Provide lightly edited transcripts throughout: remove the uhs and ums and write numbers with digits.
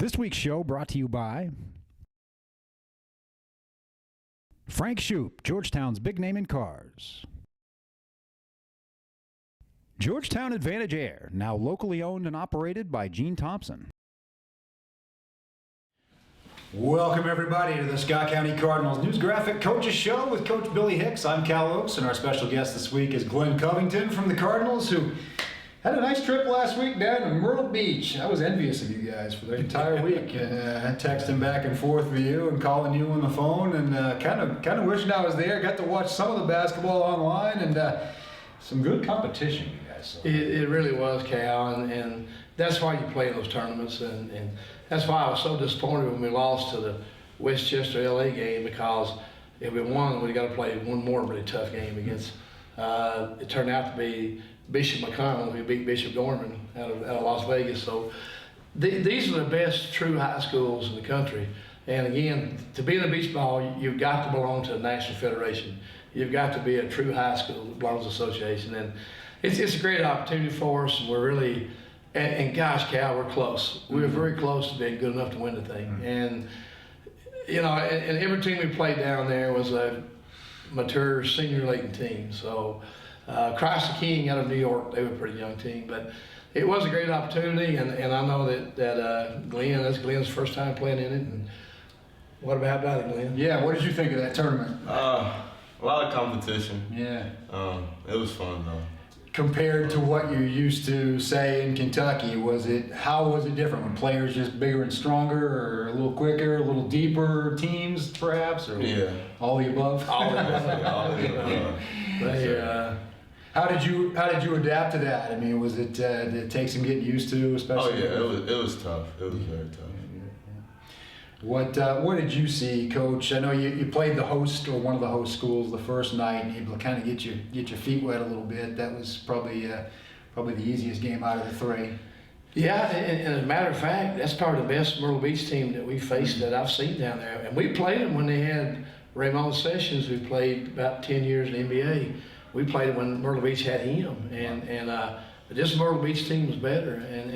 This week's show brought to you by Frank Shoup, Georgetown's big name in cars. Georgetown Advantage Air, now locally owned and operated by Gene Thompson. Welcome everybody to the Scott County Cardinals News Graphic Coaches Show with Coach Billy Hicks. I'm Kal Oakes, and our special guest this week is Glenn Covington from the Cardinals, who had a nice trip last week down to Myrtle Beach. I was envious of you guys for the entire week. Texting back and forth with you and calling you on the phone, and kind of wishing I was there. Got to watch some of the basketball online, and some good competition, you guys saw. It really was, Cal, and that's why you play those tournaments, and that's why I was so disappointed when we lost to the Westchester LA game, because if we won, we got to play one more really tough game against. It turned out to be Bishop McConnell, who beat Bishop Gorman out of Las Vegas. So these are the best true high schools in the country. And again, to be in the beach ball, you've got to belong to a national federation. You've got to be a true high school that belongs to the association. And it's a great opportunity for us. And we're really, and gosh, Cal, we're close. We were very close to being good enough to win the thing. And, you know, and every team we played down there was a mature senior league team. So Christ the King out of New York, they were a pretty young team, but it was a great opportunity, and I know that Glenn, that's Glenn's first time playing in it. And what about it, Glenn? Yeah, what did you think of that tournament? A lot of competition. Yeah. It was fun though. Compared to what you're used to, say, in Kentucky, how was it different? When players just bigger and stronger, or a little quicker, a little deeper teams, perhaps, or all the above? All the above. All the above. How did you adapt to that? I mean, did it take some getting used to, especially? Oh yeah, it was tough. It was very tough. What did you see, Coach? I know you played the host, or one of the host schools, the first night, and able to kind of get your feet wet a little bit. That was probably the easiest game out of the three. Yeah, and as a matter of fact, that's probably the best Myrtle Beach team that we faced that I've seen down there. And we played them when they had Raymond Sessions, who played about 10 years in the NBA. We played it when Myrtle Beach had him, and this Myrtle Beach team was better, and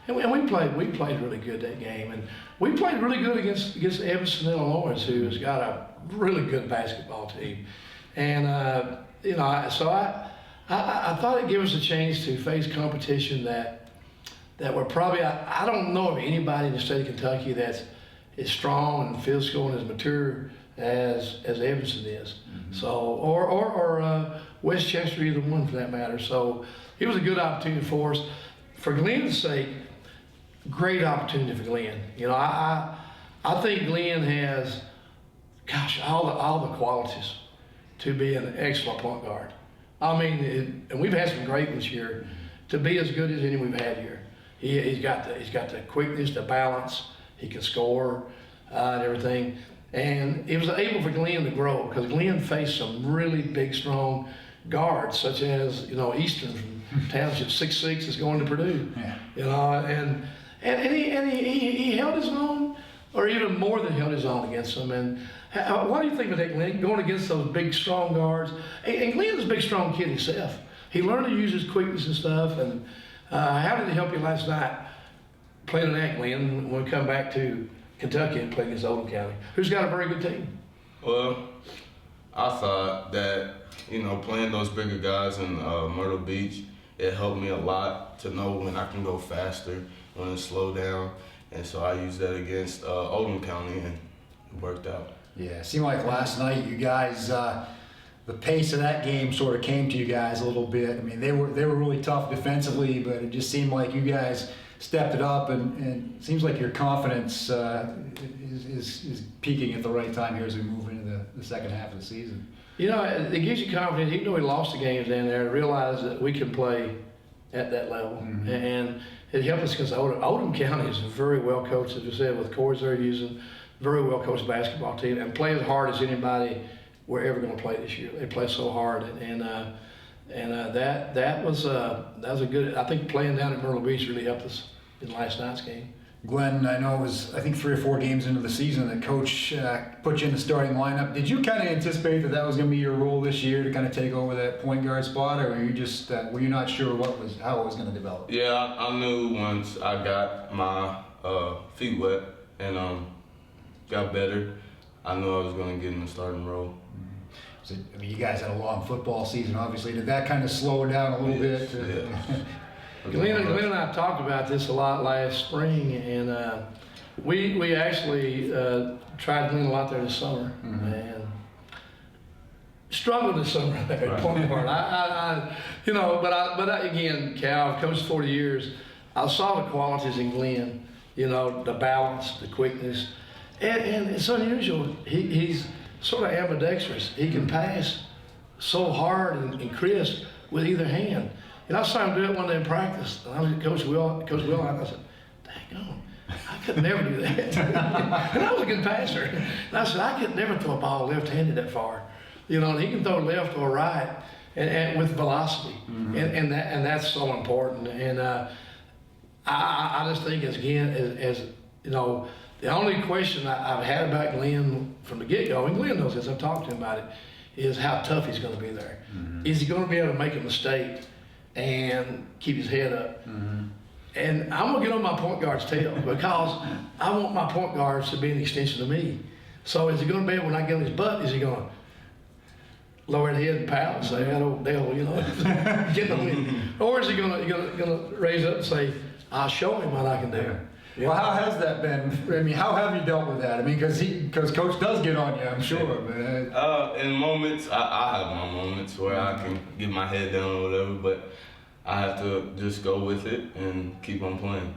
we played really good that game, and we played really good against Evanston, Illinois, who has got a really good basketball team, and you know, so I thought it'd give us a chance to face competition that we're probably I don't know of anybody in the state of Kentucky that's as strong and physical and as mature as Evanston is. Mm-hmm. So or Westchester, either one for that matter. So it was a good opportunity for us. For Glenn's sake, great opportunity for Glenn. You know, I think Glenn has, gosh, all the qualities to be an excellent point guard. I mean, and we've had some great ones here. To be as good as any we've had here, he's got the quickness, the balance. He can score and everything. And it was able for Glenn to grow, because Glenn faced some really big, strong guards, such as, you know, Eastern from Township, 6'6", is going to Purdue. Yeah. You know, and he held his own, or even more than held his own against them. And what do you think of that, Glenn, going against those big, strong guards? And Glenn's a big, strong kid himself. He learned to use his quickness and stuff. And how did it help you last night playing that, Glenn, when we come back to Kentucky and play against Oldham County, who's got a very good team? Well, I thought that, you know, playing those bigger guys in Myrtle Beach, it helped me a lot to know when I can go faster, when to slow down, and so I used that against Oldham County, and it worked out. Yeah, it seemed like last night you guys, the pace of that game sort of came to you guys a little bit. I mean, they were really tough defensively, but it just seemed like you guys stepped it up, and it seems like your confidence is peaking at the right time here as we move into the second half of the season. You know, it gives you confidence, even though we lost the games down there, to realize that we can play at that level. Mm-hmm. And it helped us because Oldham County is very well coached, as you said, with coaches they're using, very well coached basketball team, and play as hard as anybody we're ever going to play this year. They play so hard, and that was a good. I think playing down at Myrtle Beach really helped us in last night's game. Glenn, I know it was, I think 3 or 4 games into the season that Coach put you in the starting lineup. Did you kind of anticipate that was going to be your role this year to kind of take over that point guard spot, or were you just were you not sure how it was going to develop? Yeah, I knew once I got my feet wet and got better, I knew I was going to get in the starting role. So, I mean, you guys had a long football season, obviously. Did that kind of slow it down a little bit? Yeah. Glenn and I talked about this a lot last spring, and we actually tried Glenn a lot there this summer, and struggled this summer there at point guard. But again, Cal, I've coached 40 years. I saw the qualities in Glenn, the balance, the quickness, and it's unusual. He's sort of ambidextrous. He can pass so hard and crisp with either hand. And I saw him do it one day in practice. And I was at Coach Will, and I said, dang on, I could never do that. And I was a good passer. And I said, I could never throw a ball left-handed that far. And he can throw left or right and with velocity. And that's so important. And I just think, as the only question I've had about Glenn from the get-go, and Glenn knows this, I've talked to him about it, is how tough he's going to be there. Is he going to be able to make a mistake and keep his head up? And I'm going to get on my point guard's tail, because I want my point guards to be an extension of me. So is he going to be able, when I get on his butt, is he going to lower his head and pout and say, "Hello, Dale," get the win? Or is he going to raise up and say, "I'll show him what I can do"? Well, how has that been? I mean, how have you dealt with that? I mean, because Coach does get on you, I'm sure. But in moments, I have my moments where I can get my head down or whatever, but I have to just go with it and keep on playing.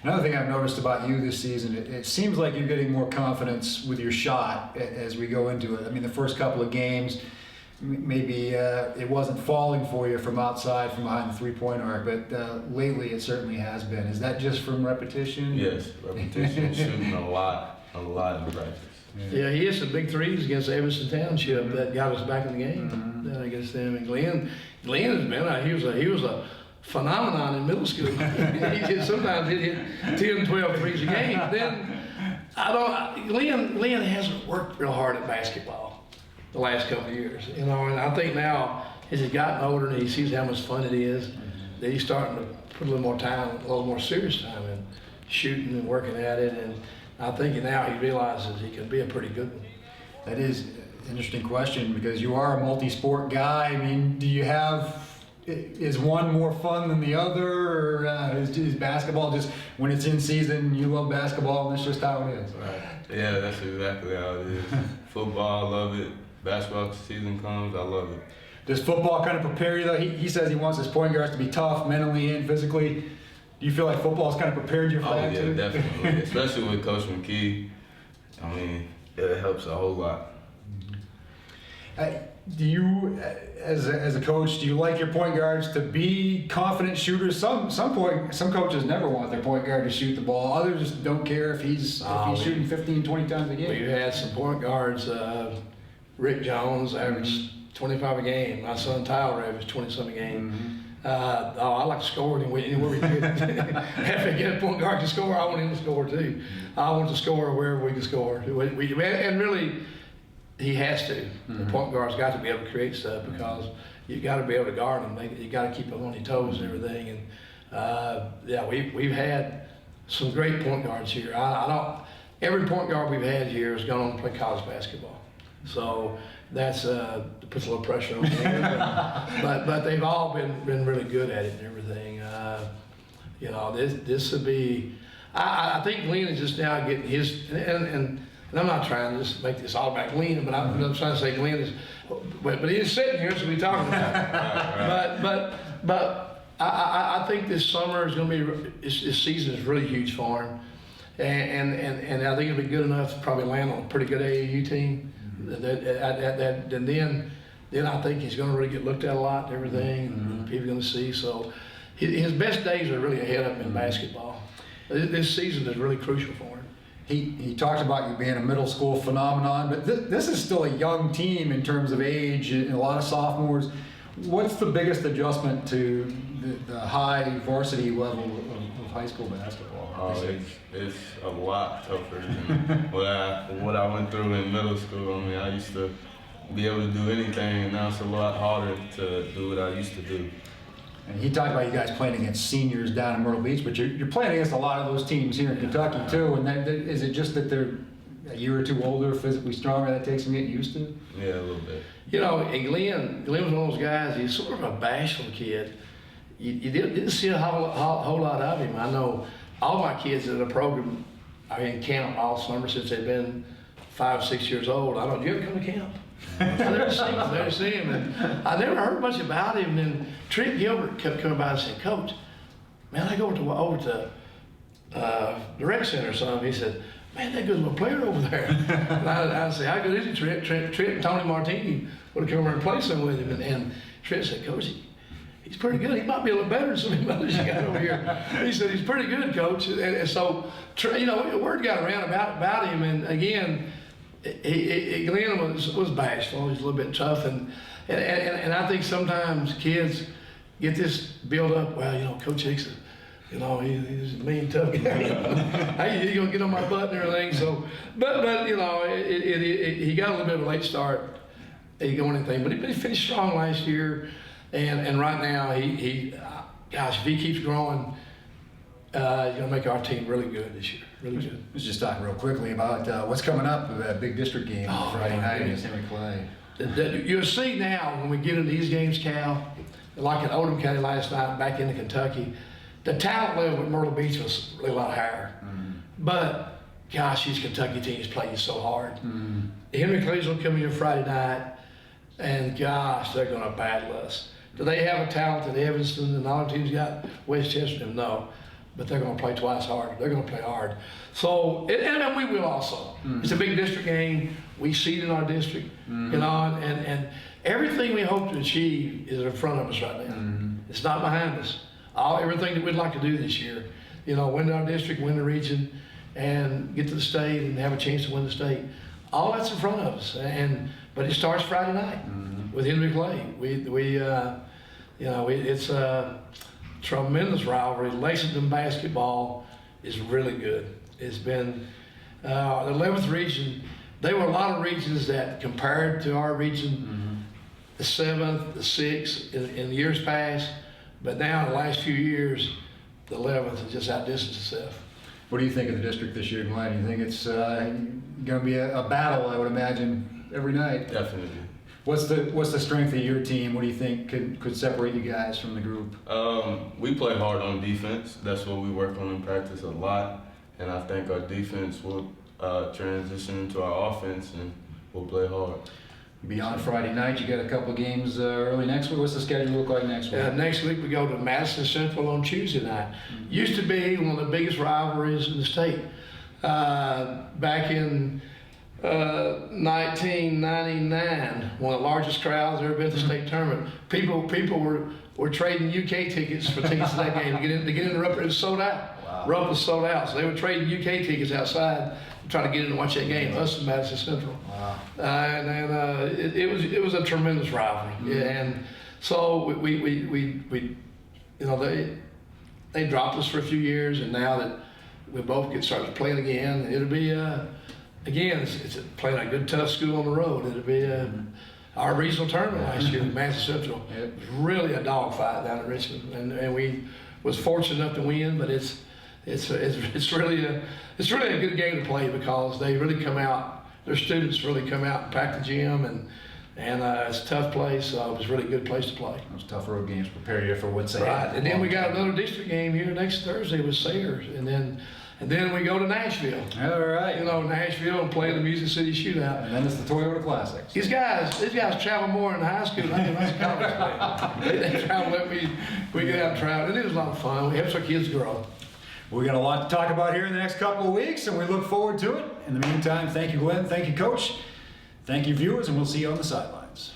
Another thing I've noticed about you this season, it seems like you're getting more confidence with your shot as we go into it. I mean, the first couple of games, maybe it wasn't falling for you from outside, from behind the three-point arc, but lately it certainly has been. Is that just from repetition? Yes, repetition, shooting a lot in practice. Yeah, he hit some big threes against Evanston Township that got us back in the game against them. And Glenn has been, he was a phenomenon in middle school. Sometimes he'd hit 10, 12 threes a game. Then Glenn hasn't worked real hard at basketball the last couple of years, and I think now, as he's gotten older and he sees how much fun it is, that he's starting to put a little more time, a little more serious time in shooting and working at it, and I think now he realizes he can be a pretty good one. That is an interesting question, because you are a multi-sport guy. I mean, is one more fun than the other, or is basketball just, when it's in season, you love basketball and that's just how it is? Right. Yeah, that's exactly how it is. Football, I love it. Basketball season comes, I love it. Does football kind of prepare you, though? He says he wants his point guards to be tough mentally and physically. Do you feel like football's kind of prepared you for that too? Yeah, definitely. Especially with Coach McKee. I mean, it helps a whole lot. Do you, as a coach, do you like your point guards to be confident shooters? Some coaches never want their point guard to shoot the ball. Others just don't care if he's shooting 15, 20 times a game. We've had some point guards. Rick Jones averaged 25 a game. My son Tyler averaged 20-some a game. I like to score anywhere we can. If we get a point guard to score, I want him to score too. I want to score wherever we can score. And really, he has to. The point guard's got to be able to create stuff, because you've got to be able to guard them. You got to keep them on your toes and everything. And we've had some great point guards here. Every point guard we've had here has gone on to play college basketball. So that's puts a little pressure on them. but they've all been really good at it and everything. This would be. I think Glenn is just now getting his, and I'm not trying to just make this all about Glenn, but I'm trying to say Glenn is, but he is sitting here, so we're talking about it. But I think this summer is going to be, this season is really huge for him, and I think it'll be good enough to probably land on a pretty good AAU team. And then I think he's going to really get looked at a lot and everything. People are going to see. So his best days are really ahead of him in basketball. This season is really crucial for him. He talked about you being a middle school phenomenon, but this is still a young team in terms of age, and a lot of sophomores. What's the biggest adjustment to the high varsity level of high school basketball? Oh, it's a lot tougher than what I went through in middle school. I mean, I used to be able to do anything, and now it's a lot harder to do what I used to do. And he talked about you guys playing against seniors down in Myrtle Beach, but you're playing against a lot of those teams here in Kentucky too. And is it just that they're a year or two older, physically stronger, that takes some getting used to? Yeah, a little bit. You know, and Glenn was one of those guys, he's sort of a bashful kid. You didn't see a whole lot of him. I know all my kids in the program are in camp all summer since they've been 5, 6 years old. I don't, do you ever come to camp? I never seen him. And I never heard much about him. And Trent Gilbert kept coming by and saying, Coach, man, I go over to the rec center or something. He said, man, that good of a player over there. And I said, how good is he, Trent? Trent and Tony Martini would have come over and played some with him. And Trent said, Coach, he's pretty good. He might be a little better than some of the others you got over here. He said, he's pretty good, Coach. And so, you know, word got around about him. And again, Glenn was bashful. He's a little bit tough. And I think sometimes kids get this build up, well, you know, Coach Hicks, you know, he's a mean, tough guy. He's going to get on my butt and everything. So, but you know, he got a little bit of a late start. He didn't go anything, but he finished strong last year. And right now, gosh, if he keeps growing, he's going to make our team really good this year. Really good. Let's just talk real quickly about what's coming up with that big district game Friday night against Henry Clay. You'll see now when we get into these games, Cal, like in Oldham County last night, back into Kentucky, the talent level at Myrtle Beach was really a lot higher. Mm-hmm. But gosh, these Kentucky teams play you so hard. Mm-hmm. Henry Clay's going to come here Friday night, and gosh, they're going to battle us. Do they have a talented Evanston and all the teams got? West Chester? No. But they're going to play twice harder. They're going to play hard. So, and we will also. Mm-hmm. It's a big district game. We seed in our district, mm-hmm. you know, and everything we hope to achieve is in front of us right now. Mm-hmm. It's not behind us. Everything that we'd like to do this year, you know, win our district, win the region, and get to the state and have a chance to win the state. All that's in front of us. But it starts Friday night mm-hmm. with Henry Clay. You know, it's a tremendous rivalry. Lexington basketball is really good. It's been the 11th region. There were a lot of regions that compared to our region, mm-hmm. the 7th, the 6th in years past, but now in the last few years, the 11th has just outdistanced itself. What do you think of the district this year, Glenn? Do you think it's going to be a battle, I would imagine, every night? Definitely. What's the strength of your team? What do you think could separate you guys from the group? We play hard on defense. That's what we work on in practice a lot. And I think our defense will transition into our offense, and we'll play hard. Beyond Friday night, you got a couple of games early next week. What's the schedule look like next week? Next week we go to Madison Central on Tuesday night. Mm-hmm. Used to be one of the biggest rivalries in the state. Back in 1999, one of the largest crowds ever been to the state tournament. People were trading UK tickets for tickets to that game to get in the Rupp. It was sold out. Wow. Rupp was sold out, so they were trading UK tickets outside to try to get in and watch that game. Us and Madison Central. Wow. It was a tremendous rivalry. Mm-hmm. Yeah, and so we you know, they dropped us for a few years, and now that we both started playing again, it'll be again, it's playing a good tough school on the road. It'll be our regional tournament last year, Madison Central. It was really a dogfight down at Richmond, and we was fortunate enough to win. But it's really a good game to play because they really come out. Their students really come out and pack the gym, and it's a tough place. So it was a really good place to play. Those tough road games prepare you for what's ahead. Right, and then we got another district game here next Thursday with Sayers, and then we go to Nashville. All right. You know, Nashville and play the Music City Shootout. And then it's the Toyota Classics. These guys travel more in high school than I did in college. They travel, we get out and travel. It is a lot of fun. It helps our kids grow. We got a lot to talk about here in the next couple of weeks, and we look forward to it. In the meantime, thank you, Glenn. Thank you, Coach. Thank you, viewers, and we'll see you on the sidelines.